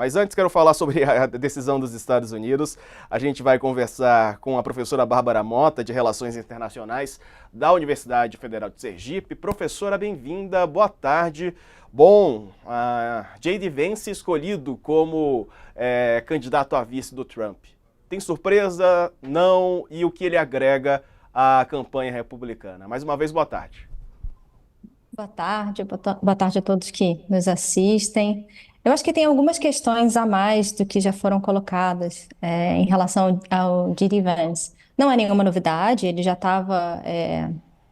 Mas antes quero falar sobre a decisão dos Estados Unidos. A gente vai conversar com a professora Bárbara Mota, de Relações Internacionais da Universidade Federal de Sergipe. Professora, bem-vinda, boa tarde. Bom, J.D. Vance escolhido como candidato a vice do Trump. Tem surpresa? Não? E o que ele agrega à campanha republicana? Mais uma vez, boa tarde. Boa tarde a todos que nos assistem. Eu acho que tem algumas questões a mais do que já foram colocadas em relação ao J.D. Vance. Não é nenhuma novidade, ele já estava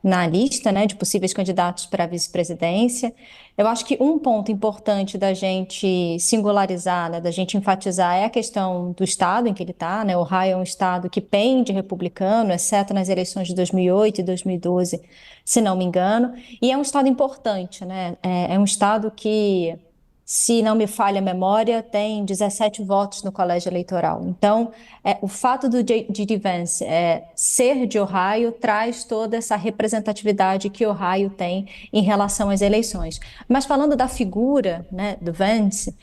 na lista, né, de possíveis candidatos para a vice-presidência. Eu acho que um ponto importante da gente singularizar, né, da gente enfatizar, é a questão do estado em que ele está, né? Ohio é um estado que pende republicano, exceto nas eleições de 2008 e 2012, se não me engano. E é um estado importante, né? É um estado que, se não me falha a memória, tem 17 votos no colégio eleitoral. Então, o fato do J.D. Vance ser de Ohio traz toda essa representatividade que Ohio tem em relação às eleições. Mas falando da figura, né, do Vance,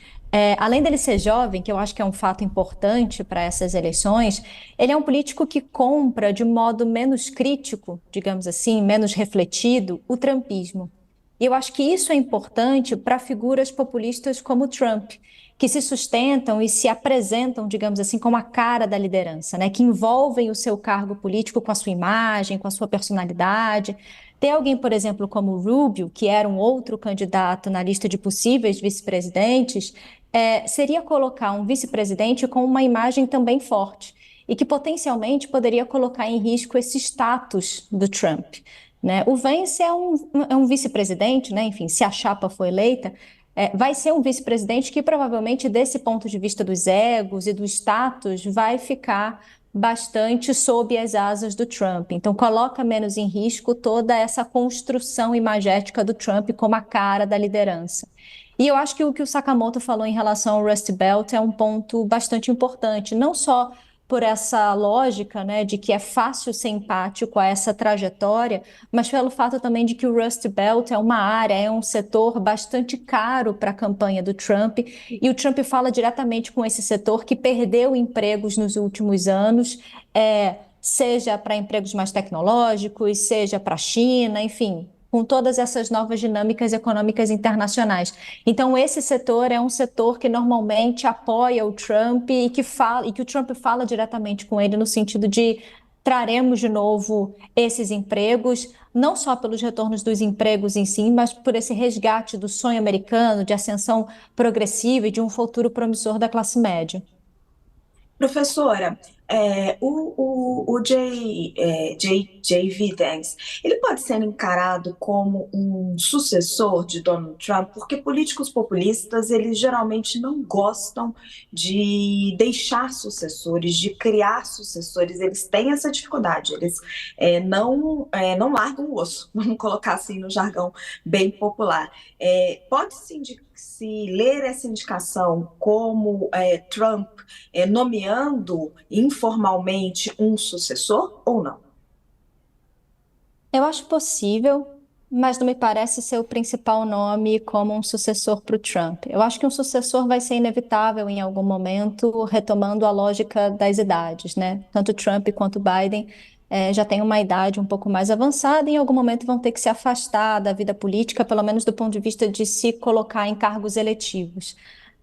além dele ser jovem, que eu acho que é um fato importante para essas eleições, ele é um político que compra de modo menos crítico, digamos assim, menos refletido, o trumpismo. E eu acho que isso é importante para figuras populistas como Trump, que se sustentam e se apresentam, digamos assim, como a cara da liderança, né? Que envolvem o seu cargo político com a sua imagem, com a sua personalidade. Ter alguém, por exemplo, como Rubio, que era um outro candidato na lista de possíveis vice-presidentes, seria colocar um vice-presidente com uma imagem também forte e que potencialmente poderia colocar em risco esse status do Trump. Né? O Vance é um vice-presidente, né? Enfim, se a chapa for eleita, vai ser um vice-presidente que provavelmente, desse ponto de vista dos egos e do status, vai ficar bastante sob as asas do Trump. Então, coloca menos em risco toda essa construção imagética do Trump como a cara da liderança. E eu acho que o que o Sakamoto falou em relação ao Rust Belt é um ponto bastante importante, não só por essa lógica, né, de que é fácil ser empático a essa trajetória, mas pelo fato também de que o Rust Belt é uma área, é um setor bastante caro para a campanha do Trump, e o Trump fala diretamente com esse setor que perdeu empregos nos últimos anos, seja para empregos mais tecnológicos, seja para a China, enfim, com todas essas novas dinâmicas econômicas internacionais. Então, esse setor é um setor que normalmente apoia o Trump e que o Trump fala diretamente com ele no sentido de traremos de novo esses empregos, não só pelos retornos dos empregos em si, mas por esse resgate do sonho americano de ascensão progressiva e de um futuro promissor da classe média. Professora, J.V. Vance, ele pode ser encarado como um sucessor de Donald Trump, porque políticos populistas, eles geralmente não gostam de deixar sucessores, de criar sucessores, eles têm essa dificuldade, eles não largam o osso, vamos colocar assim no jargão bem popular. Pode-se ler essa indicação como Trump nomeando informalmente um sucessor ou não? Eu acho possível, mas não me parece ser o principal nome como um sucessor para o Trump. Eu acho que um sucessor vai ser inevitável em algum momento, retomando a lógica das idades, né? Tanto Trump quanto Biden já têm uma idade um pouco mais avançada e em algum momento vão ter que se afastar da vida política, pelo menos do ponto de vista de se colocar em cargos eletivos.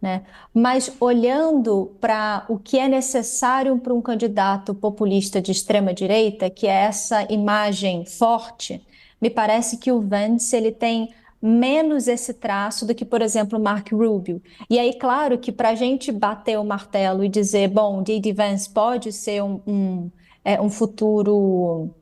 Né? Mas olhando para o que é necessário para um candidato populista de extrema-direita, que é essa imagem forte, me parece que o Vance ele tem menos esse traço do que, por exemplo, Mark Rubio. E aí, claro que para a gente bater o martelo e dizer, bom, J.D. Vance pode ser um futuro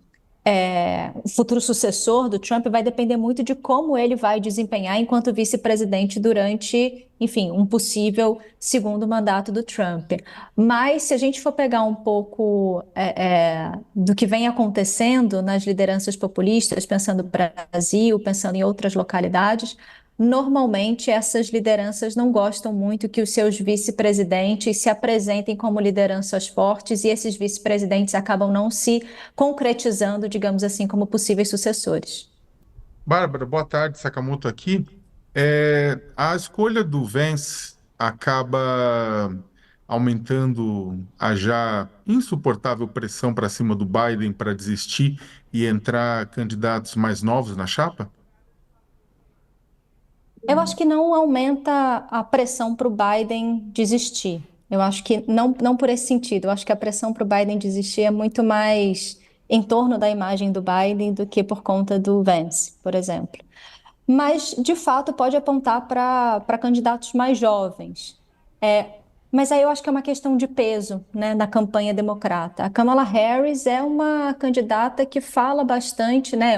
sucessor do Trump vai depender muito de como ele vai desempenhar enquanto vice-presidente durante, enfim, um possível segundo mandato do Trump. Mas se a gente for pegar um pouco do que vem acontecendo nas lideranças populistas, pensando no Brasil, pensando em outras localidades, normalmente essas lideranças não gostam muito que os seus vice-presidentes se apresentem como lideranças fortes e esses vice-presidentes acabam não se concretizando, digamos assim, como possíveis sucessores. Bárbara, boa tarde, Sakamoto aqui. A escolha do Vance acaba aumentando a já insuportável pressão para cima do Biden para desistir e entrar candidatos mais novos na chapa? Eu acho que não aumenta a pressão para o Biden desistir. Eu acho que não por esse sentido. Eu acho que a pressão para o Biden desistir é muito mais em torno da imagem do Biden do que por conta do Vance, por exemplo. Mas, de fato, pode apontar para candidatos mais jovens. Mas aí eu acho que é uma questão de peso, né, na campanha democrata. A Kamala Harris é uma candidata que fala bastante, né,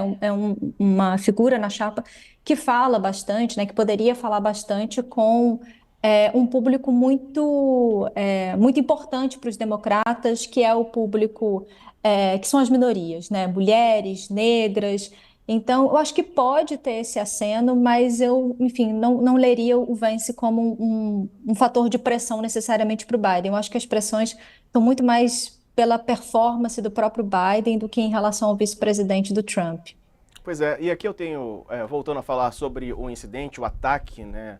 uma figura na chapa que fala bastante, né, que poderia falar bastante com um público muito importante para os democratas, que é o público que são as minorias, né, mulheres, negras. Então, eu acho que pode ter esse aceno, mas eu, enfim, não leria o Vance como um fator de pressão necessariamente para o Biden. Eu acho que as pressões estão muito mais pela performance do próprio Biden do que em relação ao vice-presidente do Trump. Pois é, e aqui eu tenho, voltando a falar sobre o incidente, o ataque, né,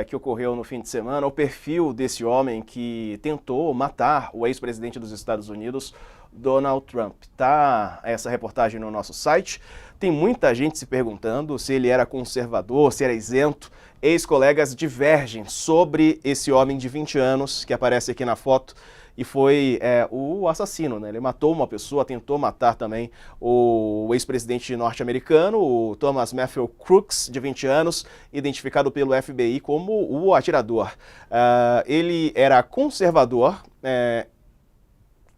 que ocorreu no fim de semana, o perfil desse homem que tentou matar o ex-presidente dos Estados Unidos, Donald Trump. Tá essa reportagem no nosso site. Tem muita gente se perguntando se ele era conservador, se era isento. Ex-colegas divergem sobre esse homem de 20 anos que aparece aqui na foto e foi o assassino, né? Ele matou uma pessoa, tentou matar também o ex-presidente norte-americano, o Thomas Matthew Crooks, de 20 anos, identificado pelo FBI como o atirador. Ele era conservador,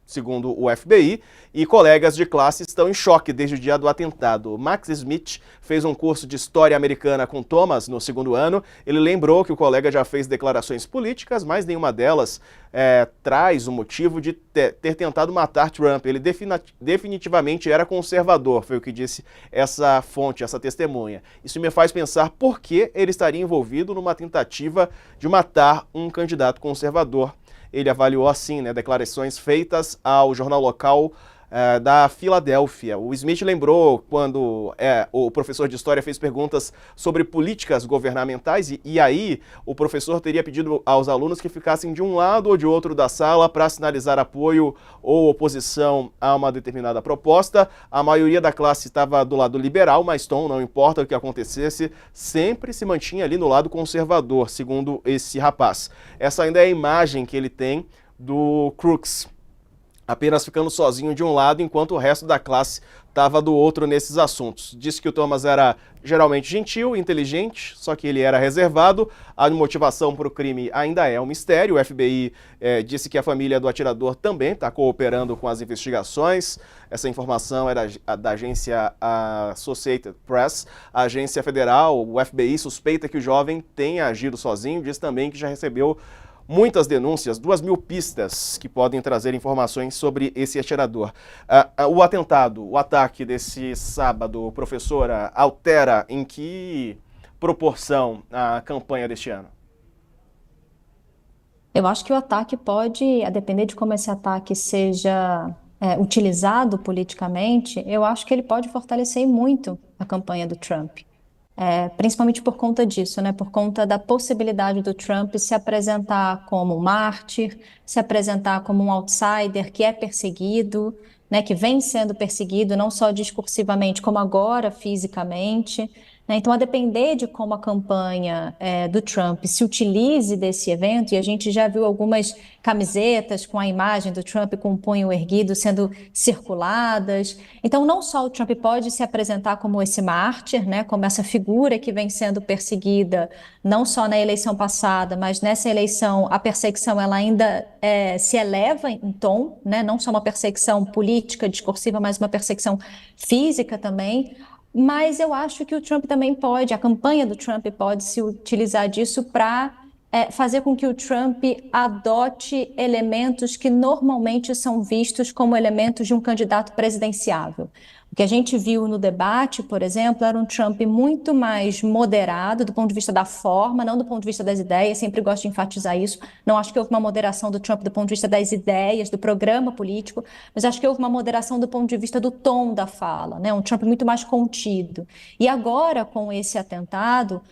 segundo o FBI, e colegas de classe estão em choque desde o dia do atentado. Max Smith fez um curso de História Americana com Thomas no segundo ano. Ele lembrou que o colega já fez declarações políticas, mas nenhuma delas traz o motivo de ter tentado matar Trump. Ele definitivamente era conservador, foi o que disse essa fonte, essa testemunha. Isso me faz pensar por que ele estaria envolvido numa tentativa de matar um candidato conservador. Ele avaliou assim, né, declarações feitas ao jornal local da Filadélfia. O Smith lembrou quando o professor de história fez perguntas sobre políticas governamentais e aí o professor teria pedido aos alunos que ficassem de um lado ou de outro da sala para sinalizar apoio ou oposição a uma determinada proposta. A maioria da classe estava do lado liberal, mas Tom, não importa o que acontecesse, sempre se mantinha ali no lado conservador, segundo esse rapaz. Essa ainda é a imagem que ele tem do Crooks, apenas ficando sozinho de um lado, enquanto o resto da classe estava do outro nesses assuntos. Disse que o Thomas era geralmente gentil, inteligente, só que ele era reservado. A motivação para o crime ainda é um mistério. O FBI disse que a família do atirador também está cooperando com as investigações. Essa informação era da agência Associated Press. A agência federal, o FBI, suspeita que o jovem tenha agido sozinho. Diz também que já recebeu muitas denúncias, 2.000 pistas que podem trazer informações sobre esse atirador. O atentado, o ataque desse sábado, professora, altera em que proporção a campanha deste ano? Eu acho que o ataque pode, a depender de como esse ataque seja utilizado politicamente, eu acho que ele pode fortalecer muito a campanha do Trump. Principalmente por conta disso, né? Por conta da possibilidade do Trump se apresentar como um mártir, se apresentar como um outsider que é perseguido, né? Que vem sendo perseguido não só discursivamente, como agora fisicamente, né? Então, a depender de como a campanha do Trump se utilize desse evento, e a gente já viu algumas camisetas com a imagem do Trump com o punho erguido sendo circuladas. Então, não só o Trump pode se apresentar como esse mártir, né, como essa figura que vem sendo perseguida, não só na eleição passada, mas nessa eleição a perseguição ela ainda se eleva em tom, né, não só uma perseguição política, discursiva, mas uma perseguição física também. Mas eu acho que o Trump também pode, a campanha do Trump pode se utilizar disso para fazer com que o Trump adote elementos que normalmente são vistos como elementos de um candidato presidenciável. O que a gente viu no debate, por exemplo, era um Trump muito mais moderado do ponto de vista da forma, não do ponto de vista das ideias, sempre gosto de enfatizar isso. Não acho que houve uma moderação do Trump do ponto de vista das ideias, do programa político, mas acho que houve uma moderação do ponto de vista do tom da fala, né? Um Trump muito mais contido. E agora, com esse atentado,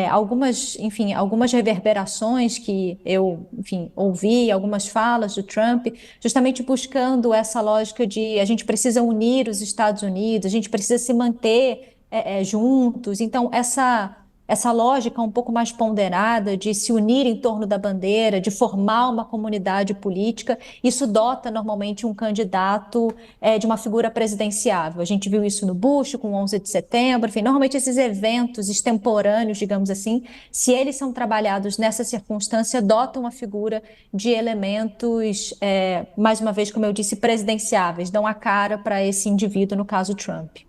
algumas reverberações que eu, enfim, ouvi, algumas falas do Trump, justamente buscando essa lógica de a gente precisa unir os Estados Unidos, a gente precisa se manter juntos. Então, essa lógica um pouco mais ponderada de se unir em torno da bandeira, de formar uma comunidade política, isso dota normalmente um candidato de uma figura presidenciável. A gente viu isso no Bush com o 11 de setembro, enfim, normalmente esses eventos extemporâneos, digamos assim, se eles são trabalhados nessa circunstância, dotam a figura de elementos, mais uma vez, como eu disse, presidenciáveis, dão a cara para esse indivíduo, no caso Trump.